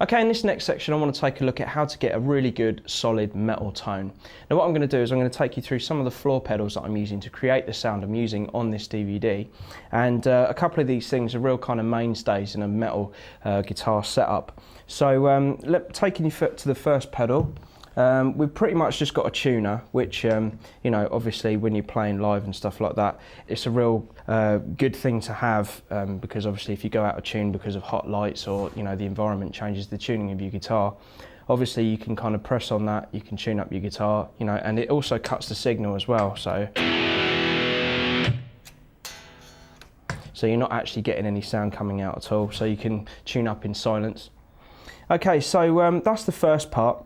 Okay, in this next section I want to take a look at how to get a really good solid metal tone. Now what I'm going to do is I'm going to take you through some of the floor pedals that I'm using to create the sound I'm using on this DVD, and a couple of these things are real kind of mainstays in a metal guitar setup. So taking you to the first pedal, we've pretty much just got a tuner, which you know, obviously when you're playing live and stuff like that, it's a real good thing to have, because obviously if you go out of tune because of hot lights or you know the environment changes the tuning of your guitar, obviously you can kind of press on that, you can tune up your guitar, you know, and it also cuts the signal as well, so you're not actually getting any sound coming out at all, so you can tune up in silence. Okay, so that's the first part.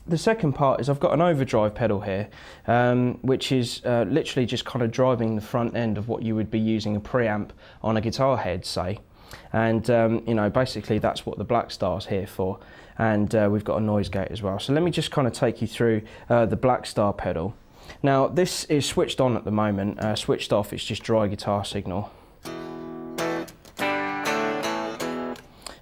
The second part is I've got an overdrive pedal here, which is literally just kind of driving the front end of what you would be using a preamp on a guitar head, say. And you know, basically that's what the Blackstar's here for. And we've got a noise gate as well. So let me just kind of take you through the Blackstar pedal. Now this is switched on at the moment. Switched off, it's just dry guitar signal.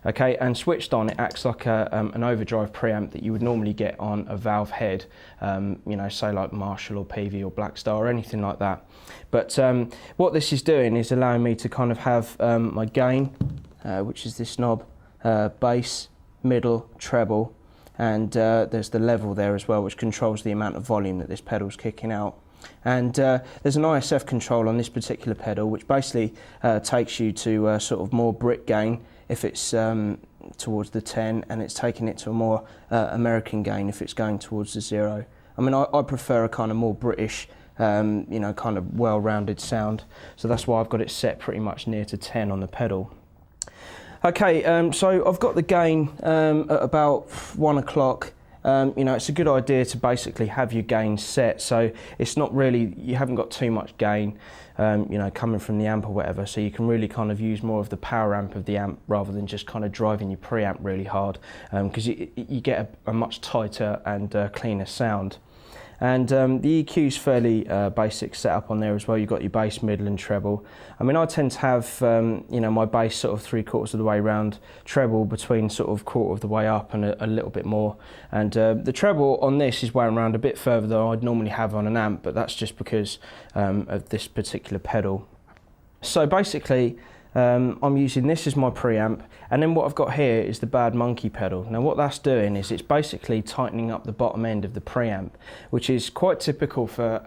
Okay, and switched on, it acts like an overdrive preamp that you would normally get on a valve head, you know, say like Marshall or Peavey or Blackstar or anything like that. But what this is doing is allowing me to kind of have my gain, which is this knob, bass, middle, treble, and there's the level there as well, which controls the amount of volume that this pedal's kicking out. And there's an ISF control on this particular pedal, which basically takes you to sort of more Brit gain if it's towards the 10, and it's taking it to a more American gain if it's going towards the 0. I mean, I prefer a kind of more British, you know, kind of well-rounded sound, so that's why I've got it set pretty much near to 10 on the pedal. Okay, so I've got the gain at about 1 o'clock. You know, it's a good idea to basically have your gain set, so it's not really, you haven't got too much gain, you know, coming from the amp or whatever, so you can really kind of use more of the power amp of the amp rather than just kind of driving your preamp really hard, because you get a much tighter and cleaner sound. And the EQ's fairly basic setup on there as well. You've got your bass, middle and treble. I mean, I tend to have, you know, my bass sort of 3/4 of the way round, treble between sort of 1/4 of the way up and a little bit more. And the treble on this is wound around a bit further than I'd normally have on an amp, but that's just because of this particular pedal. So basically, I'm using this as my preamp, and then what I've got here is the Bad Monkey pedal. Now what that's doing is it's basically tightening up the bottom end of the preamp, which is quite typical for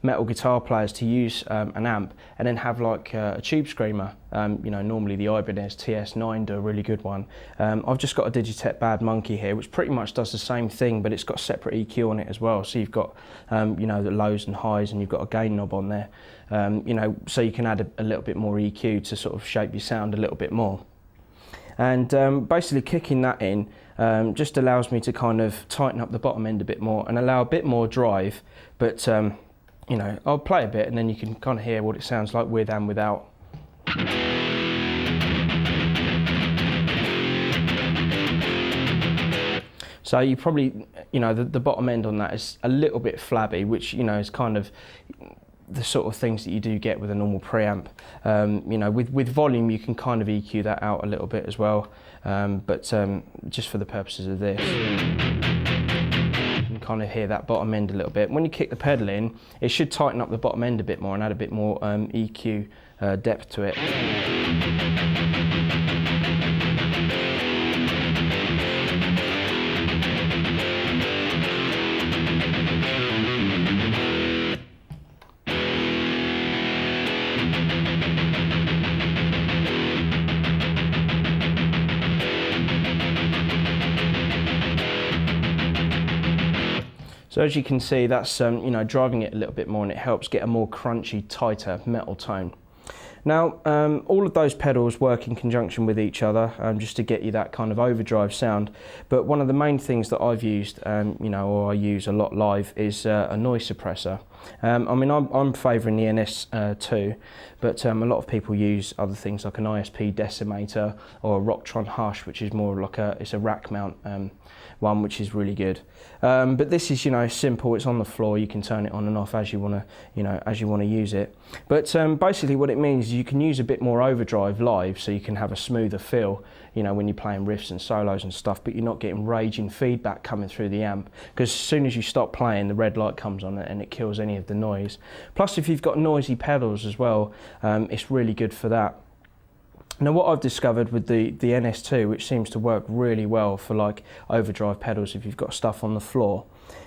metal guitar players to use an amp and then have like a tube screamer. You know, normally the Ibanez TS9 do a really good one. I've just got a Digitech Bad Monkey here, which pretty much does the same thing, but it's got separate EQ on it as well. So you've got, you know, the lows and highs, and you've got a gain knob on there. You know, so you can add a little bit more EQ to sort of shape your sound a little bit more. And basically kicking that in just allows me to kind of tighten up the bottom end a bit more and allow a bit more drive. But you know, I'll play a bit and then you can kind of hear what it sounds like with and without. So you probably, you know, the bottom end on that is a little bit flabby, which, you know, is kind of the sort of things that you do get with a normal preamp. You know, with volume you can kind of EQ that out a little bit as well, but just for the purposes of this, you can kind of hear that bottom end a little bit. When you kick the pedal in, it should tighten up the bottom end a bit more and add a bit more EQ depth to it. So as you can see, that's you know, driving it a little bit more, and it helps get a more crunchy, tighter metal tone. Now, all of those pedals work in conjunction with each other, just to get you that kind of overdrive sound. But one of the main things that I've used, you know, or I use a lot live, is a noise suppressor. I mean, I'm favouring the NS2, but a lot of people use other things like an ISP decimator or a Rocktron Hush, which is more like it's a rack mount one, which is really good. But this is, you know, simple. It's on the floor. You can turn it on and off as you want to, you know, as you want to use it. But basically, what it means things is you can use a bit more overdrive live, so you can have a smoother feel, you know, when you're playing riffs and solos and stuff, but you're not getting raging feedback coming through the amp, because as soon as you stop playing, the red light comes on and it kills any of the noise. Plus, if you've got noisy pedals as well, it's really good for that. Now, what I've discovered with the NS2, which seems to work really well for like overdrive pedals if you've got stuff on the floor,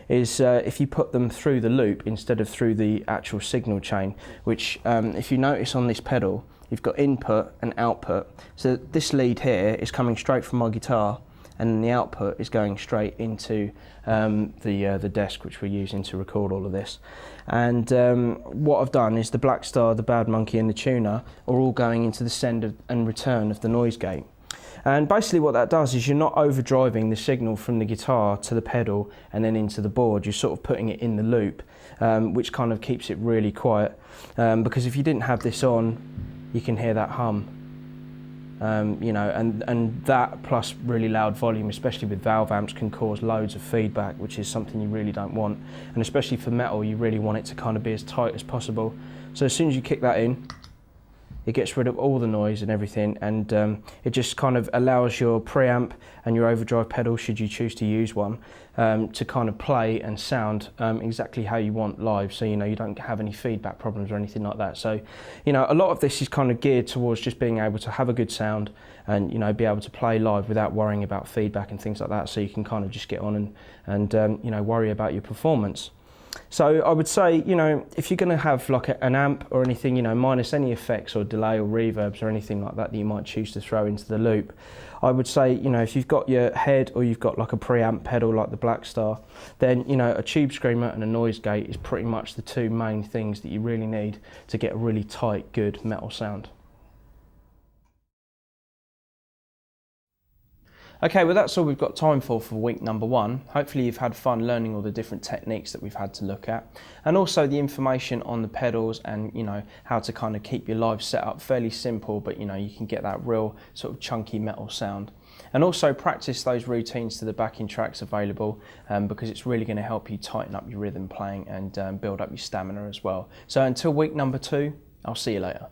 is if you put them through the loop instead of through the actual signal chain, which if you notice on this pedal, you've got input and output. So this lead here is coming straight from my guitar, and then the output is going straight into the desk, which we're using to record all of this. And what I've done is the Blackstar, the Bad Monkey and the Tuner are all going into the send and return of the noise gate. And basically what that does is you're not overdriving the signal from the guitar to the pedal and then into the board. You're sort of putting it in the loop, which kind of keeps it really quiet. Because if you didn't have this on, you can hear that hum. You know, and that plus really loud volume, especially with valve amps, can cause loads of feedback, which is something you really don't want. And especially for metal, you really want it to kind of be as tight as possible. So as soon as you kick that in, it gets rid of all the noise and everything, and it just kind of allows your preamp and your overdrive pedal, should you choose to use one, to kind of play and sound exactly how you want live, so you know you don't have any feedback problems or anything like that. So you know, a lot of this is kind of geared towards just being able to have a good sound and, you know, be able to play live without worrying about feedback and things like that, so you can kind of just get on and you know, worry about your performance. So I would say, you know, if you're going to have like an amp or anything, you know, minus any effects or delay or reverbs or anything like that that you might choose to throw into the loop, I would say, you know, if you've got your head or you've got like a preamp pedal like the Blackstar, then, you know, a tube screamer and a noise gate is pretty much the two main things that you really need to get a really tight, good metal sound. Okay, well that's all we've got time for week number 1. Hopefully you've had fun learning all the different techniques that we've had to look at, and also the information on the pedals and, you know, how to kind of keep your live setup fairly simple, but you know, you can get that real sort of chunky metal sound. And also practice those routines to the backing tracks available, because it's really going to help you tighten up your rhythm playing and build up your stamina as well. So until week number 2, I'll see you later.